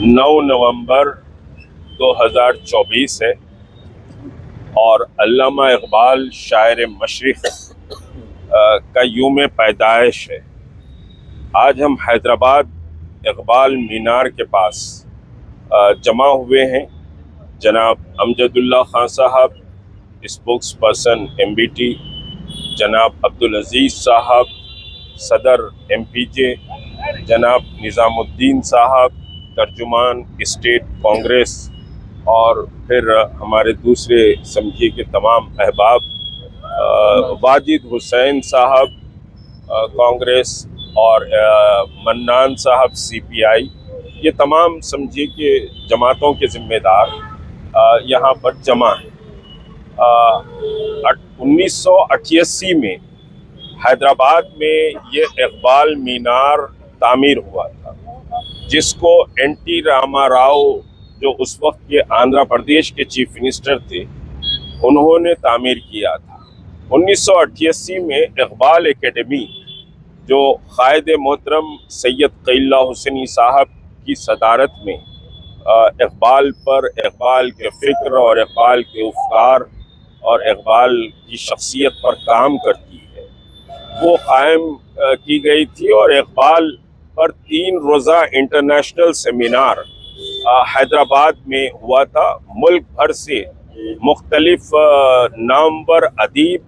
9 नवंबर 2024 है और अल्लामा इकबाल शायर मशरिक़ का यूम पैदाइश है। आज हम हैदराबाद इकबाल मीनार के पास जमा हुए हैं। जनाब अमजदुल्ला खान साहब, स्पोक्स पर्सन MBT, जनाब अब्दुल अजीज़ साहब, सदर MPJ, जनाब निज़ामुद्दीन साहब, तर्जुमान स्टेट कांग्रेस, और फिर हमारे दूसरे समझिए के तमाम अहबाब, वाजिद हुसैन साहब कांग्रेस, और मन्नान साहब CPI, ये तमाम समझिए कि जमातों के ज़िम्मेदार यहाँ पर जमा हैं। 1988 में हैदराबाद में ये इकबाल मीनार तामीर हुआ था, जिसको NT रामा राव, जो उस वक्त के आंध्र प्रदेश के चीफ मिनिस्टर थे, उन्होंने तामीर किया था। 1988 में इकबाल एकेडमी, जो कायद मोहतरम सैयद क़ैला हुसैनी साहब की सदारत में इकबाल पर, इकबाल के फ़िक्र और इकबाल के अफ़कार और इकबाल की शख्सियत पर काम करती है, वो कायम की गई थी। और इकबाल पर 3 रोज़ा इंटरनेशनल सेमिनार हैदराबाद में हुआ था। मुल्क भर से मुख्तलिफ नामवर अदीब,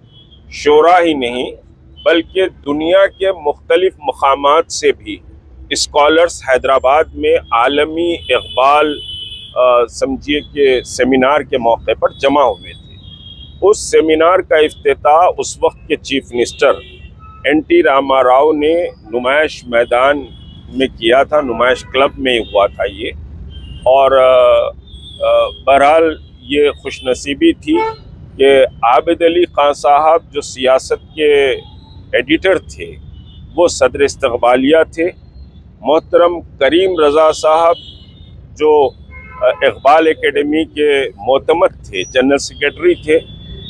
शोरा ही नहीं बल्कि दुनिया के मुख्तलिफ मकामात से भी स्कॉलर्स हैदराबाद में आलमी इकबाल समझिए कि सेमिनार के मौके पर जमा हुए थे। उस सेमिनार का इफ्तिताह उस वक्त के chief minister NT Rama Rao ने नुमाइश मैदान में किया था, नुमाइश क्लब में हुआ था ये। और बहरहाल ये खुशनसीबी थी कि आबिद अली खान साहब, जो सियासत के एडिटर थे, वो सदर इस्तक़बालिया थे। मोहतरम करीम रज़ा साहब, जो इकबाल एकेडमी के मोतमद थे, जनरल सेक्रेटरी थे,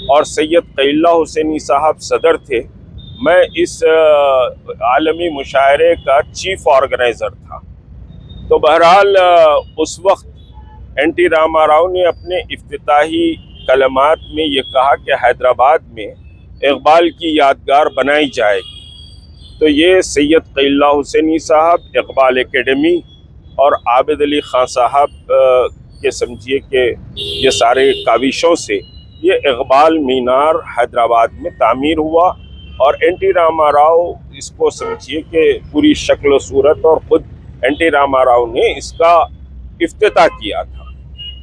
और सैयद क़ैला हुसैनी साहब सदर थे। मैं इस आलमी मुशायरे का चीफ ऑर्गेनाइज़र था। तो बहरहाल उस वक्त NT रामा राव ने अपने इफ्तिताही कलमात में ये कहा कि हैदराबाद में इकबाल की यादगार बनाई जाएगी। तो ये सैयद क़ैला हुसैनी साहब, इकबाल एकेडमी और आबिद अली खान साहब के समझिए कि ये सारे काविशों से ये इकबाल मीनार हैदराबाद में तामीर हुआ। और NT रामा राव इसको समझिए कि पूरी शक्ल सूरत, और ख़ुद NT रामा राव ने इसका इफ्तिताह किया था।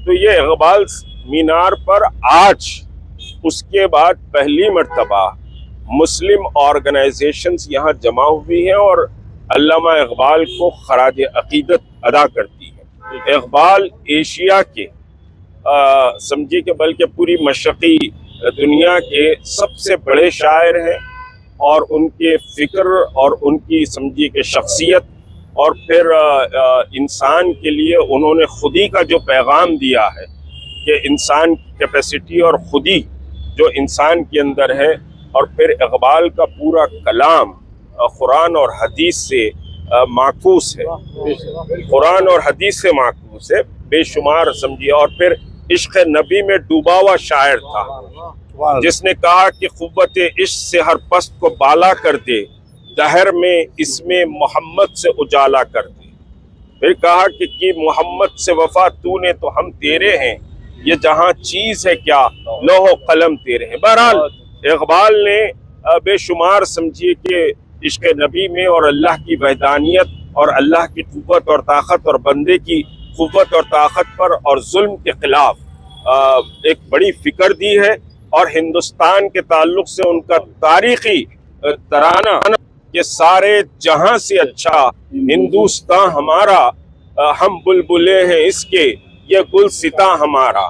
तो ये इकबाल मीनार पर आज उसके बाद पहली मर्तबा मुस्लिम ऑर्गेनाइजेशंस यहाँ जमा हुई हैं और अल्लामा इकबाल को खराज अकीदत अदा करती है। इकबाल एशिया के समझिए कि बल्कि पूरी मशरक़ी दुनिया के सबसे बड़े शायर हैं, और उनके फ़िक्र और उनकी समझिए कि शख्सियत, और फिर इंसान के लिए उन्होंने खुदी का जो पैगाम दिया है कि इंसान की कैपेसिटी और खुदी जो इंसान के अंदर है, और फिर इकबाल का पूरा कलाम कुरान और हदीस से माकूस है, कुरान और हदीस से माकूस है बेशुमार समझिए। और फिर इश्क़ नबी में डूबा हुआ शायर था, जिसने कहा कि क़ुव्वत इश्क़ से हर पस्त को बाला कर दे, दहर में इसमें मोहम्मद से उजाला कर दे। फिर कहा कि मोहम्मद से वफा तूने तो हम तेरे हैं, ये जहाँ चीज़ है क्या लौह कलम तेरे हैं। बहरहाल इकबाल ने बेशुमार समझिए कि इश्क़ नबी में और अल्लाह की वहदानियत और अल्लाह की क़ुव्वत और ताकत और बंदे की क़ुव्वत और ताकत पर और जुल्म के ख़िलाफ़ एक बड़ी फ़िक्र दी है। और हिंदुस्तान के ताल्लुक़ से उनका तारीख़ी तराना कि सारे जहां से अच्छा हिंदुस्तान हमारा, हम बुलबुले हैं इसके, ये गुलसिता हमारा।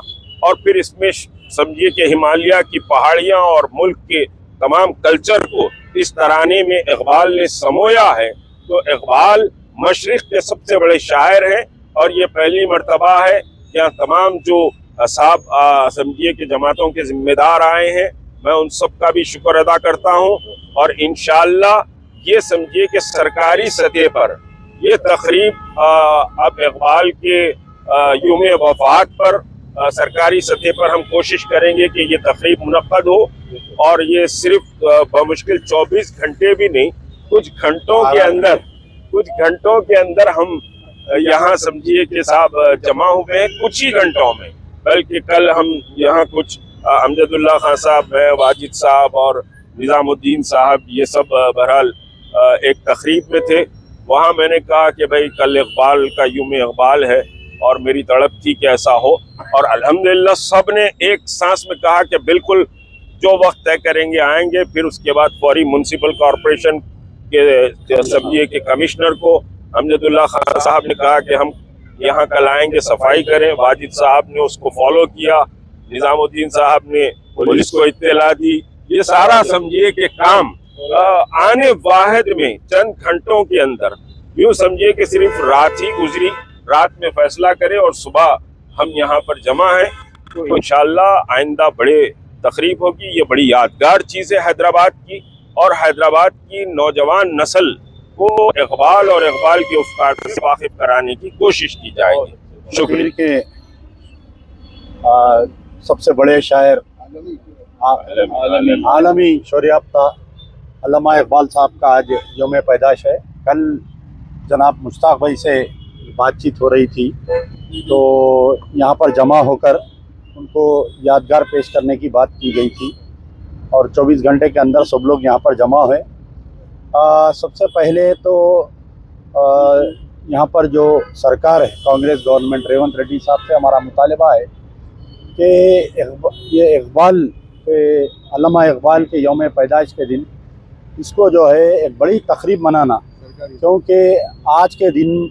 और फिर इसमें समझिए कि हिमालय की पहाड़ियां और मुल्क के तमाम कल्चर को इस तराने में इकबाल ने समोया है। तो इकबाल मशरिक़ के सबसे बड़े शायर हैं, और ये पहली मर्तबा है यहाँ तमाम जो साहब समझिए कि जमातों के ज़िम्मेदार आए हैं। मैं उन सब का भी शुक्र अदा करता हूँ, और इंशाअल्लाह ये समझिए कि सरकारी सतह पर ये तकरीब अब इकबाल के यूम वफात पर सरकारी सतह पर हम कोशिश करेंगे कि ये तकरीब मुनक्कद हो, और ये सिर्फ बमुश्किल 24 घंटे भी नहीं, कुछ घंटों के अंदर हम यहाँ समझिए कि साहब जमा हुए हैं, कुछ ही घंटों में। बल्कि कल हम यहाँ कुछ अमजदुल्ला खान साहब हैं, वाजिद साहब और निज़ामुद्दीन साहब, ये सब बहरहाल एक तकरीब में थे। वहाँ मैंने कहा कि भाई कल इकबाल का यूम इकबाल है और मेरी तड़प थी कि ऐसा हो, और अल्हम्दुलिल्लाह सब ने एक सांस में कहा कि बिल्कुल जो वक्त तय करेंगे आएंगे। फिर उसके बाद फौरी म्युनिसिपल कॉरपोरेशन के समझिए के कमिश्नर को अमजदुल्ला खान साहब ने कहा कि हम यहाँ कल आएंगे, सफाई करें। वाजिद साहब ने उसको फॉलो किया, निज़ामुद्दीन साहब ने पुलिस को इत्तला दी। ये सारा समझिए कि काम आने वाहिद में चंद घंटों के अंदर, यूँ समझिए कि सिर्फ रात ही गुजरी, रात में फैसला करें और सुबह हम यहाँ पर जमा हैं। तो इंशाअल्लाह आइंदा बड़े तकरीब होगी। ये बड़ी यादगार चीज़ है हैदराबाद की, और हैदराबाद की नौजवान नस्ल को इकबाल और इकबाल के उस्ताद से वाकिफ कराने की कोशिश की जाएगी। शुक्रिया के सबसे बड़े शायर आलमी शौर्याफ्ता अल्लामा इकबाल साहब का आज यौम पैदाश है। कल जनाब मुश्ताक भाई से बातचीत हो रही थी, तो यहाँ पर जमा होकर उनको यादगार पेश करने की बात की गई थी, और 24 घंटे के अंदर सब लोग यहाँ पर जमा हुए। सबसे पहले तो यहाँ पर जो सरकार है, कांग्रेस गवर्नमेंट, रेवंत रेड्डी साहब से हमारा मुतालबा है कि ये इकबाल के अल्लामा इकबाल के यौम पैदाइश के दिन इसको जो है एक बड़ी तकरीब मनाना, क्योंकि आज के दिन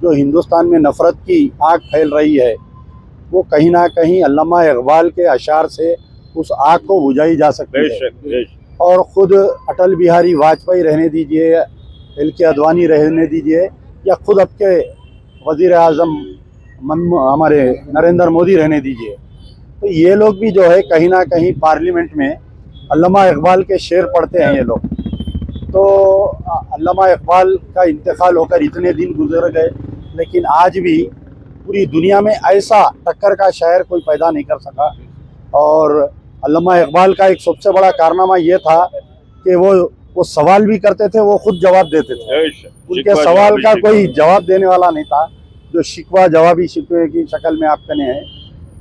जो हिंदुस्तान में नफ़रत की आग फैल रही है वो कहीं ना कहीं अल्लामा इकबाल के अशार से उस आग को बुझाई जा सकती है। और ख़ुद अटल बिहारी वाजपेयी रहने दीजिए, एल.के. अडवाणी रहने दीजिए, या खुद आपके वज़ीर आज़म हमारे नरेंद्र मोदी रहने दीजिए, तो ये लोग भी जो है कहीं ना कहीं पार्लियामेंट में अल्लामा इकबाल के शेर पढ़ते हैं ये लोग। तो अल्लामा इकबाल का इंतकाल होकर इतने दिन गुजर गए, लेकिन आज भी पूरी दुनिया में ऐसा टक्कर का शायर कोई पैदा नहीं कर सका। और अल्लामा इकबाल का एक सबसे बड़ा कारनामा ये था कि वो सवाल भी करते थे, वो खुद जवाब देते थे। उनके सवाल का कोई जवाब देने वाला नहीं था, जो शिकवा जवाबी शिकवे की शक्ल में आप कने हैं।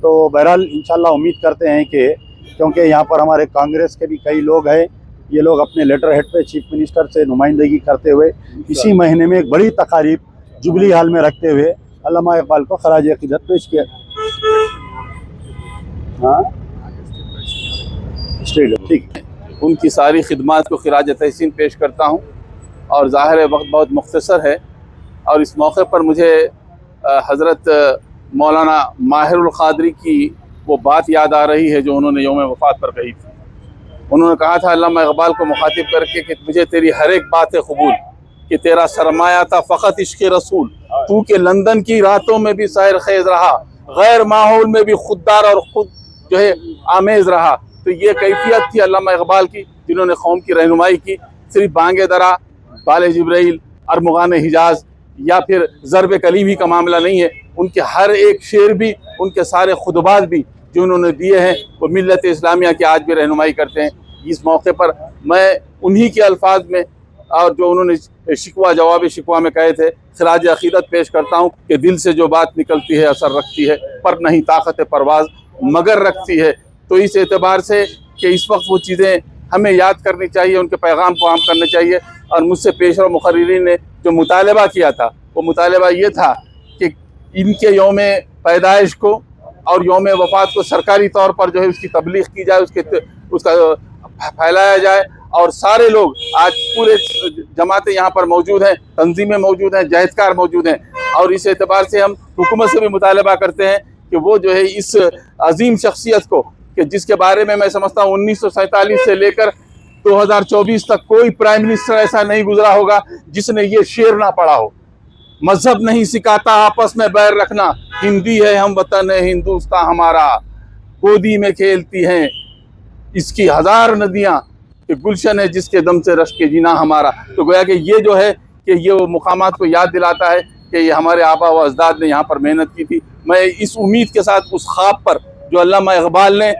तो बहरहाल इंशाल्लाह उम्मीद करते हैं कि क्योंकि यहाँ पर हमारे कांग्रेस के भी कई लोग हैं, ये लोग अपने लेटर हेड पे चीफ मिनिस्टर से नुमाइंदगी करते हुए इसी महीने में एक बड़ी तकारीब जुबली हाल में रखते हुए अल्लामा इकबाल को खराज अक़ीदत पेश किया। हाँ ठीक है, उनकी सारी खिदमात को खिराज तहसीन पेश करता हूँ। और ज़ाहिर है वक्त बहुत मुख्तसर है, और इस मौके पर मुझे हज़रत मौलाना माहिरुल क़ादरी की वो बात याद आ रही है जो उन्होंने यौम वफ़ात पर कही थी। उन्होंने कहा था अल्लामा इकबाल को मुखातिब करके कि मुझे तेरी हर एक बात है कबूल, कि तेरा सरमाया था फ़कत इश्क़ रसूल, तू के लंदन की रातों में भी सैर खेज़ रहा, गैर माहौल में भी खुददार और ख़ुद जो है आमेज़ रहा। तो ये कैफियत थी अल्लामा इकबाल की, जिन्होंने कौम की रहनुमाई की। सिर्फ बांगे दरा, बाले जिब्राइल, अरमुगान हिजाज या फिर ज़रब कलीमी का मामला नहीं है। उनके हर एक शेर भी, उनके सारे खुतबात भी जो उन्होंने दिए हैं वो मिल्लत इस्लामिया की आज भी रहनुमाई करते हैं। इस मौके पर मैं उन्हीं के अल्फाज में और जो उन्होंने शिकवा जवाब शिकवा में कहे थे खिराज अक़ीदत पेश करता हूँ कि दिल से जो बात निकलती है असर रखती है, पर नहीं ताकत परवाज़ मगर रखती है। तो इस एतबार से कि इस वक्त वो चीज़ें हमें याद करनी चाहिए, उनके पैगाम को आम करने चाहिए। और मुझसे पेशवा मुक़र्रिरीन ने जो मुतालबा किया था वो मुतालबा ये था कि इनके यौम पैदाइश को और यौम वफ़ात को सरकारी तौर पर जो है उसकी तबलीग की जाए, उसका फैलाया जाए। और सारे लोग आज पूरे जमातें यहाँ पर मौजूद हैं, तंजीमें मौजूद हैं, जहदकार मौजूद हैं। और इस एतबार से हम हुकूमत से भी मुतालबा करते हैं कि वो जो है इस अजीम शख्सियत को, कि जिसके बारे में मैं समझता हूँ 1947 से लेकर 2024 तक कोई प्राइम मिनिस्टर ऐसा नहीं गुजरा होगा जिसने ये शेर ना पढ़ा हो। मजहब नहीं सिखाता आपस में बैर रखना, हिंदी है हम वतन है हिंदुस्तान हमारा, गोदी में खेलती हैं इसकी हजार नदियाँ, कि गुलशन है जिसके दम से रश के जीना हमारा। तो गोया कि ये जो है कि ये वो मुकामात को याद दिलाता है कि ये हमारे आबा व अजदाद ने यहाँ पर मेहनत की थी। मैं इस उम्मीद के साथ उस ख्वाब पर जो अल्लामा इकबाल ने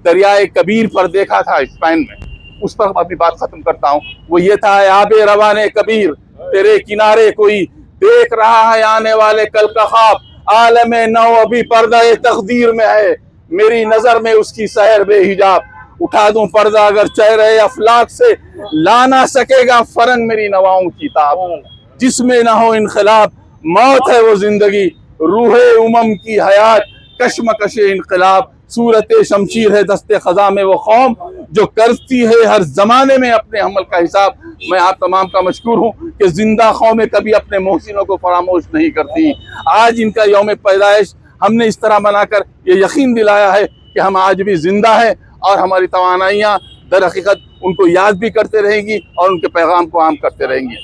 दरियाए कबीर पर देखा था स्पेन में, उस पर अपनी बात खत्म करता हूँ। वो ये था, आबे रवाने कबीर तेरे किनारे कोई देख रहा है आने वाले कल का ख्वाब, आलम नौ अभी पर्दा तकदीर में है, मेरी नजर में उसकी सहर बेहिजाब, उठा दूं पर्दा अगर चेहरे अफलाक से, ला ना सकेगा फरंग मेरी नवाओं की ताब, जिसमें ना हो इनकलाब मौत है वो जिंदगी, रूहे उमम की हयात कश्मकश इनकलाब, सूरत शमशीर है दस्ते खजा में वो कौम जो करती है हर जमाने में अपने अमल का हिसाब। मैं आप तमाम का मशकूर हूँ कि जिंदा कौमें कभी अपने मोहसिनों को फरामोश नहीं करती। आज इनका यौम पैदाइश हमने इस तरह मनाकर ये यकीन दिलाया है कि हम आज भी जिंदा हैं और हमारी तवानाइयाँ दर हकीकत उनको याद भी करते रहेंगी और उनके पैगाम को आम करते रहेंगी।